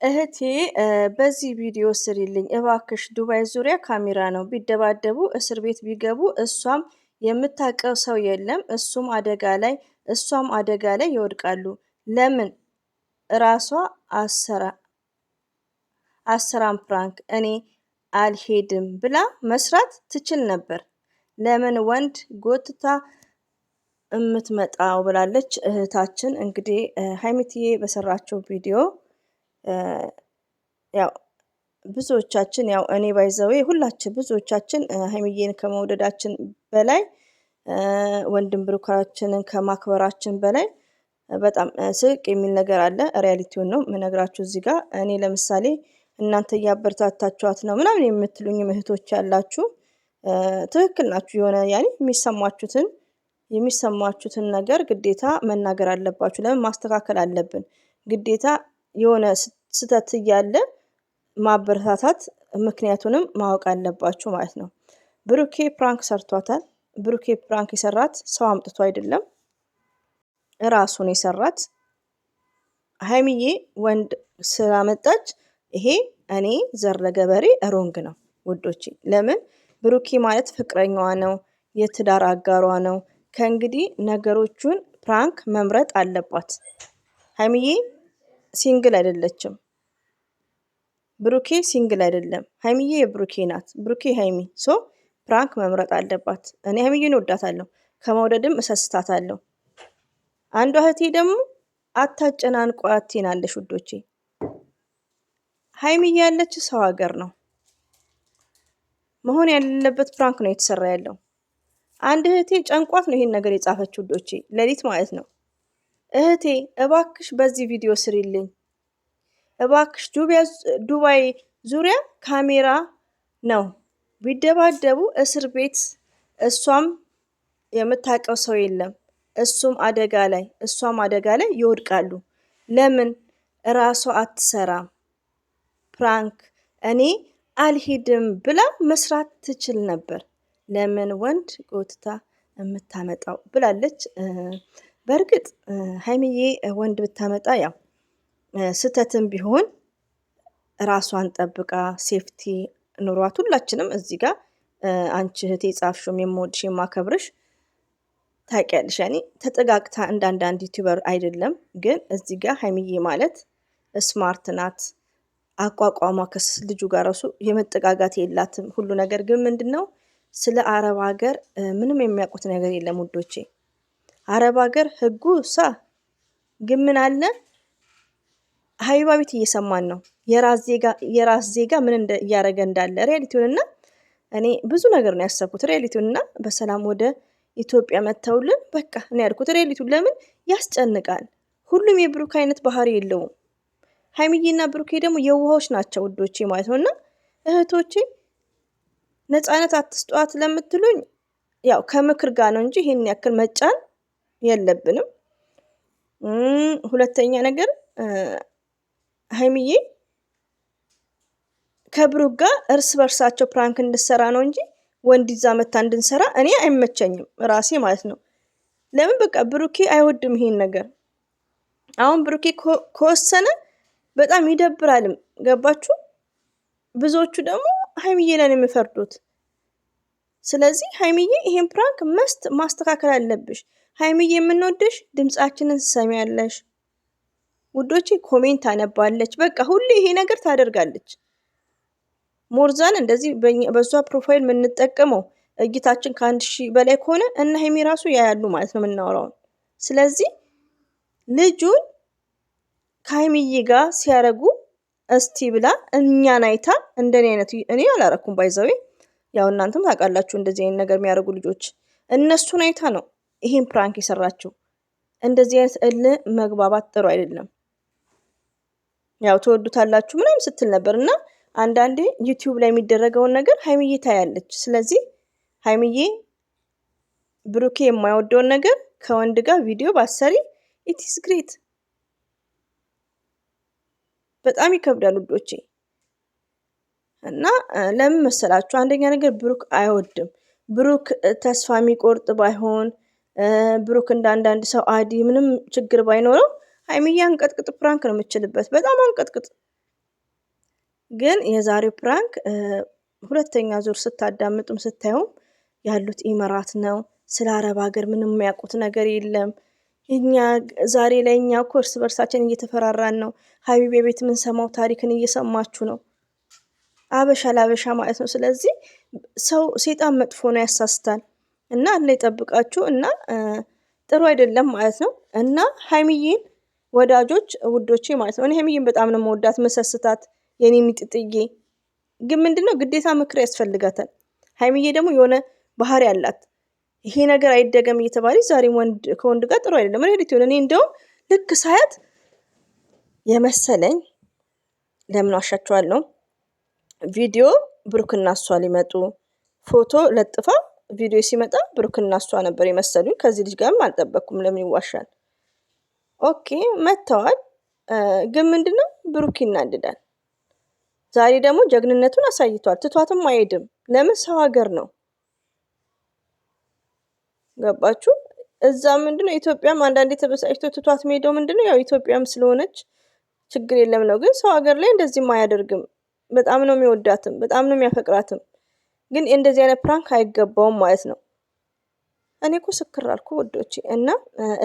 እህቴ በዚህ ቪዲዮ ስሪልኝ እባክሽ ዱባይ ዙሪያ ካሜራ ነው ቢደባደቡ እስር ቤት ቢገቡ እሷም የምታውቀው ሰው የለም እሷም አደጋ ላይ ይወድቃሉ። ለምን ራሷ አሰራም ፕራንክ እኔ አልሄድም ብላ መስራት ትችል ነበር። ለምን ወንድ ጎትታ እምትመጣው ብላለች እህታችን። እንግዲህ ሀይሚትዬ በሰራቸው ቪዲዮ ያው ብዙዎቻችን ያው እኔ ባይዘዌ ሁላችን ብዙዎቻችን ሀይሚዬን ከመውደዳችን በላይ ወንድም ብሩካችንን ከማክበራችን በላይ በጣም ስቅ የሚል ነገር አለ። ሪያሊቲውን ነው የምነግራችሁ እዚህ ጋር። እኔ ለምሳሌ እናንተ እያበረታታችኋት ነው ምናምን የምትሉኝ እህቶች ያላችሁ ትክክል ናችሁ። የሆነ ያኔ የሚሰማችሁትን ነገር ግዴታ መናገር አለባችሁ። ለምን ማስተካከል አለብን ግዴታ። የሆነ ስህተት እያለ ማበረታታት ምክንያቱንም ማወቅ አለባችሁ ማለት ነው። ብሩኬ ፕራንክ ሰርቷታል። ብሩኬ ፕራንክ የሰራት ሰው አምጥቶ አይደለም ራሱን የሰራት። ሀይሚዬ ወንድ ስላመጣች ይሄ እኔ ዘር ለገበሬ ሮንግ ነው ውዶቼ። ለምን ብሩኬ ማለት ፍቅረኛዋ ነው፣ የትዳር አጋሯ ነው። ከእንግዲህ ነገሮቹን ፕራንክ መምረጥ አለባት። ሀይሚዬ ሲንግል አይደለችም። ብሩኬ ሲንግል አይደለም። ሀይሚዬ የብሩኬ ናት፣ ብሩኬ ሀይሚ። ሶ ፕራንክ መምረጥ አለባት። እኔ ሀይሚዬን እወዳታለሁ፣ ከመውደድም እሰስታታለሁ። አንዷ እህቴ ደግሞ አታጨናንቋት ትናለሽ ውዶቼ። ሀይሚዬ ያለች ሰው ሀገር ነው መሆን ያለበት። ፕራንክ ነው የተሰራ ያለው። አንድ እህቴ ጨንቋት ነው ይሄን ነገር የጻፈች ውዶቼ፣ ሌሊት ማለት ነው። እህቴ እባክሽ በዚህ ቪዲዮ ስሪልኝ እባክሽ ዱባይ ዙሪያ ካሜራ ነው ቢደባደቡ እስር ቤት እሷም የምታውቀው ሰው የለም እሷም አደጋ ላይ ይወድቃሉ። ለምን ራሷ አትሰራም ፕራንክ እኔ አልሄድም ብላ መስራት ትችል ነበር። ለምን ወንድ ጎትታ የምታመጣው ብላለች። በእርግጥ ሀይሚዬ ወንድ ብታመጣ ያው ስተትም ቢሆን ራሷን ጠብቃ ሴፍቲ ኑሯት ሁላችንም እዚህ ጋር አንቺ እህቴ ጻፍሽም የምወድሽ የማከብርሽ ታውቂያለሽ። ያኔ ተጠጋግታ እንዳንዳንድ ዩቲዩበር አይደለም። ግን እዚህ ጋር ሀይሚዬ ማለት ስማርት ናት። አቋቋሟ ከልጁ ጋር ራሱ የመጠጋጋት የላትም ሁሉ ነገር። ግን ምንድነው ስለ አረብ ሀገር ምንም የሚያውቁት ነገር የለም ውዶቼ። አረብ ሀገር ህጉ ግን ምን አለ ሀይባ ቤት እየሰማን ነው የራስ ዜጋ ምን እያደረገ እንዳለ ሪያሊቲውንና እኔ ብዙ ነገር ነው ያሰብኩት ሪያሊቲውንና በሰላም ወደ ኢትዮጵያ መተውልን በቃ እኔ ያልኩት ሪያሊቲውን። ለምን ያስጨንቃል? ሁሉም የብሩክ አይነት ባህሪ የለውም። ሀይሚዬና ብሩኬ ደግሞ የዋሆች ናቸው ውዶቼ ማለት ነውና እህቶቼ ነፃነት አትስጧት ለምትሉኝ ያው ከምክር ጋር ነው እንጂ ይሄን ያክል መጫን የለብንም። ሁለተኛ ነገር ሀይሚዬ ከብሩክ ጋር እርስ በርሳቸው ፕራንክ እንድሰራ ነው እንጂ ወንድ ይዛ መታ እንድንሰራ እኔ አይመቸኝም ራሴ ማለት ነው። ለምን በቃ ብሩኬ አይወድም ይሄን ነገር። አሁን ብሩኬ ከወሰነ በጣም ይደብራልም። ገባችሁ? ብዙዎቹ ደግሞ ሀይሚዬ ላይ ነው የሚፈርዱት። ስለዚህ ሀይሚዬ ይሄን ፕራንክ ማስተካከል አለብሽ። ሀይሚዬ የምንወድሽ ድምጻችንን ትሰሚያለሽ ውዶቼ። ኮሜንት አነባለች፣ በቃ ሁሌ ይሄ ነገር ታደርጋለች። ሞርዛን እንደዚህ በሷ ፕሮፋይል የምንጠቀመው እይታችን ከ1000 በላይ ከሆነ እና ሀይሚ ራሱ ያያሉ ማለት ነው የምናወራው። ስለዚህ ልጁን ከሀይሚዬ ጋር ሲያረጉ እስቲ ብላ እኛን አይታ እንደኔ አይነት እኔ አላረኩም ባይዘዌ። ያው እናንተም ታውቃላችሁ እንደዚህ አይነት ነገር የሚያደርጉ ልጆች እነሱን አይታ ነው ይሄን ፕራንክ የሰራችው። እንደዚህ አይነት መግባባት ጥሩ አይደለም። ያው ተወዱታላችሁ ምናምን ስትል ነበርና አንዳንዴ ዩቲዩብ ላይ የሚደረገውን ነገር ሀይሚዬ ታያለች። ስለዚህ ሀይሚዬ ብሩኬ የማይወደውን ነገር ከወንድ ጋር ቪዲዮ ባሰሪ ኢትስ ግሬት። በጣም ይከብዳል ውዶቼ። እና ለምን መሰላችሁ? አንደኛ ነገር ብሩክ አይወድም። ብሩክ ተስፋ የሚቆርጥ ባይሆን ብሩክ እንዳንዳንድ ሰው አዲ ምንም ችግር ባይኖረው ሀይሚዬ አንቀጥቅጥ ፕራንክ ነው የምችልበት። በጣም አንቀጥቅጥ ግን የዛሬው ፕራንክ ሁለተኛ ዙር ስታዳምጡም ስታዩም ያሉት ኢመራት ነው። ስለ አረብ ሀገር ምንም የሚያውቁት ነገር የለም። እኛ ዛሬ ላይ እኛ እኮ እርስ በርሳችን እየተፈራራን ነው። ሀቢቤ ቤት የምንሰማው ታሪክን እየሰማችሁ ነው። አበሻ ለአበሻ ማለት ነው። ስለዚህ ሰው ሴጣን መጥፎ ነው፣ ያሳስታል። እና አላህ ይጠብቃችሁ እና ጥሩ አይደለም ማለት ነው። እና ሀይሚዬን ወዳጆች ውዶቼ ማለት ነው፣ እኔ ሀይሚዬን በጣም ነው መወዳት መሰስታት የኔ ሚጥጥዬ። ግን ምንድነው ግዴታ ምክር ያስፈልጋታል። ሀይሚዬ ደግሞ የሆነ ባህሪ አላት። ይሄ ነገር አይደገም እየተባለ ዛሬም ከወንድ ጋር ጥሩ አይደለም። ሬዲት ይሁን እኔ እንደውም ልክ ሳያት የመሰለኝ ለምን ዋሻቸዋለሁ፣ ቪዲዮ ብሩክና እሷ ሊመጡ ፎቶ ለጥፋ ቪዲዮ ሲመጣ ብሩክና እሷ ነበር የመሰሉኝ። ከዚህ ልጅ ጋርም አልጠበቅኩም። ለምን ይዋሻል? ኦኬ መተዋል። ግን ምንድነው ብሩክ ይናድዳል። ዛሬ ደግሞ ጀግንነቱን አሳይቷል። ትቷትም አይሄድም። ለምን? ሰው ሀገር ነው። ገባችሁ? እዛ ምንድነው ኢትዮጵያም አንዳንዴ ተበሳጭቶ ትቷት ሄደው ምንድነው ያው ኢትዮጵያም ስለሆነች ችግር የለም ነው። ግን ሰው ሀገር ላይ እንደዚህም አያደርግም። በጣም ነው የሚወዳትም በጣም ነው የሚያፈቅራትም። ግን እንደዚህ አይነት ፕራንክ አይገባውም ማለት ነው። እኔ እኮ ስክር አልኩ ወዶቼ። እና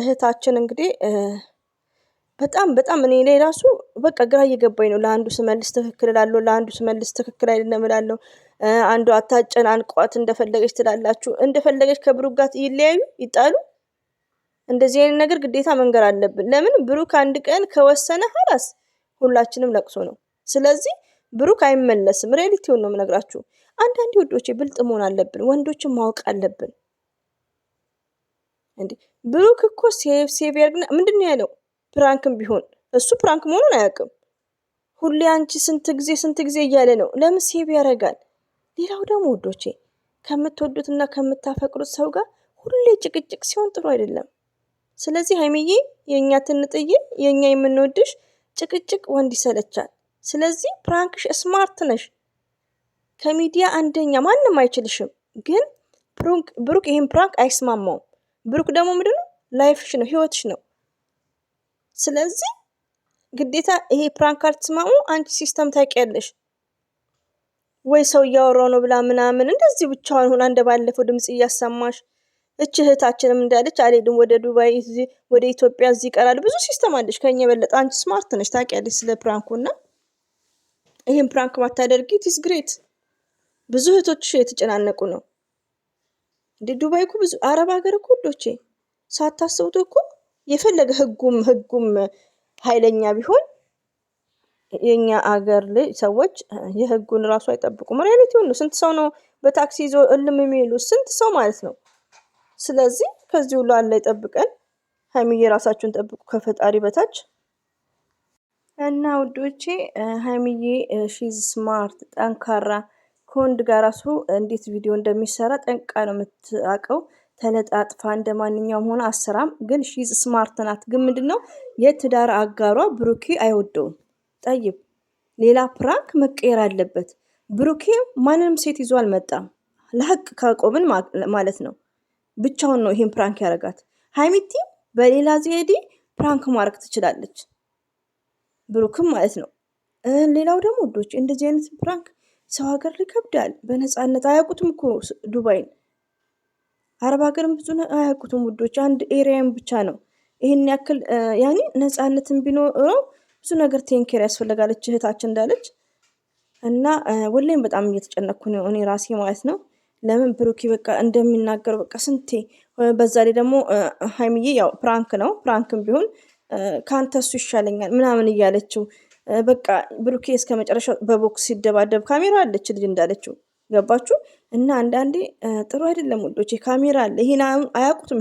እህታችን እንግዲህ በጣም እኔ ላይ ራሱ በቃ ግራ እየገባኝ ነው። ለአንዱ ስመልስ ትክክል እላለሁ፣ ለአንዱ ስመልስ ትክክል አይደለም እላለሁ። አንዱ አታጨናንቋት እንደፈለገች ትላላችሁ። እንደፈለገች ከብሩክ ጋር ይለያዩ ይጣሉ። እንደዚህ አይነት ነገር ግዴታ መንገር አለብን። ለምን? ብሩክ አንድ ቀን ከወሰነ ሀላስ ሁላችንም ለቅሶ ነው። ስለዚህ ብሩክ አይመለስም። ሪያሊቲውን ነው የምነግራችሁ። አንዳንዴ ወዶቼ ብልጥ መሆን አለብን። ወንዶችን ማወቅ አለብን። እንዴ ብሩክ እኮ ሴቭ ያርግና ምንድነው ያለው? ፕራንክም ቢሆን እሱ ፕራንክ መሆኑን አያውቅም። ሁሌ አንቺ ስንት ጊዜ እያለ ነው። ለምን ሴቭ ያደርጋል? ሌላው ደግሞ ወዶቼ ከምትወዱትና ከምታፈቅሩት ሰው ጋር ሁሌ ጭቅጭቅ ሲሆን ጥሩ አይደለም። ስለዚህ ሀይሚዬ የኛ ትንጥዬ የኛ የምንወድሽ ጭቅጭቅ ወንድ ይሰለቻል። ስለዚህ ፕራንክሽ ስማርት ነሽ። ከሚዲያ አንደኛ ማንም አይችልሽም። ግን ብሩክ ይሄን ፕራንክ አይስማማውም። ብሩክ ደግሞ ምንድነው ላይፍሽ ነው፣ ህይወትሽ ነው። ስለዚህ ግዴታ ይሄ ፕራንክ አልተስማሙ አንቺ ሲስተም ታውቂያለሽ ወይ ሰው እያወራው ነው ብላ ምናምን እንደዚህ ብቻዋን ሆና እንደባለፈው ድምጽ እያሰማሽ እቺ እህታችንም እንዳለች አልሄድም ወደ ዱባይ ወደ ኢትዮጵያ እዚህ ይቀራል። ብዙ ሲስተም አለሽ ከኛ የበለጠ አንቺ ስማርት ነሽ፣ ታውቂያለሽ ስለ ፕራንኩና ይሄን ፕራንክ ባታደርጊ ኢትስ ግሬት። ብዙ እህቶችሽ የተጨናነቁ ነው። እንደ ዱባይ እኮ ብዙ አረብ ሀገር እኮ ወዶቼ ሳታስቡት እኮ የፈለገ ህጉም ኃይለኛ ቢሆን የኛ አገር ላይ ሰዎች የህጉን ራሱ አይጠብቁም። ሪያሊቲውን ነው። ስንት ሰው ነው በታክሲ ይዞ እልም የሚሉ ስንት ሰው ማለት ነው። ስለዚህ ከዚህ ሁሉ አለ ይጠብቀን። ሀይሚዬ ራሳችሁን ጠብቁ ከፈጣሪ በታች። እና ውዶቼ ሀይሚዬ ሺዝ ስማርት ጠንካራ፣ ከወንድ ጋር ራሱ እንዴት ቪዲዮ እንደሚሰራ ጠንቃ ነው የምታውቀው። ተለጣጥፋ እንደማንኛውም ሆነ አሰራም። ግን ሺዝ ስማርት ናት። ግን ምንድነው የትዳር አጋሯ ብሩኬ አይወደውም። ጠይብ ሌላ ፕራንክ መቀየር አለበት። ብሩኬ ማንንም ሴት ይዞ አልመጣም። ለሀቅ ካቆምን ማለት ነው። ብቻውን ነው ይሄን ፕራንክ ያደርጋት። ሀይሚቲ በሌላ ዘዴ ፕራንክ ማድረግ ትችላለች፣ ብሩክም ማለት ነው። ሌላው ደግሞ ወዶች እንደዚህ አይነት ፕራንክ ሰው ሀገር ሊከብዳል። በነፃነት አያውቁትም እኮ ዱባይን፣ አረብ ሀገርም ብዙ አያውቁትም ውዶች። አንድ ኤሪያም ብቻ ነው ይሄን ያክል ያኔ ነፃነትን ቢኖረው ብዙ ነገር ቴንኬር ያስፈልጋለች እህታችን እንዳለች። እና ወላሂም በጣም እየተጨነኩ ነው እኔ ራሴ ማለት ነው። ለምን ብሩክ በቃ እንደሚናገረው በቃ ስንቴ፣ በዛ ላይ ደግሞ ሀይሚዬ ያው ፕራንክ ነው፣ ፕራንክም ቢሆን ካንተ እሱ ይሻለኛል ምናምን እያለችው በቃ ብሩክ እስከ መጨረሻው በቦክስ ሲደባደብ ካሜራ አለች ልጅ እንዳለችው ገባችሁ። እና አንዳንዴ ጥሩ አይደለም ወዶቼ፣ ካሜራ አለ። ይሄን አያውቁትም።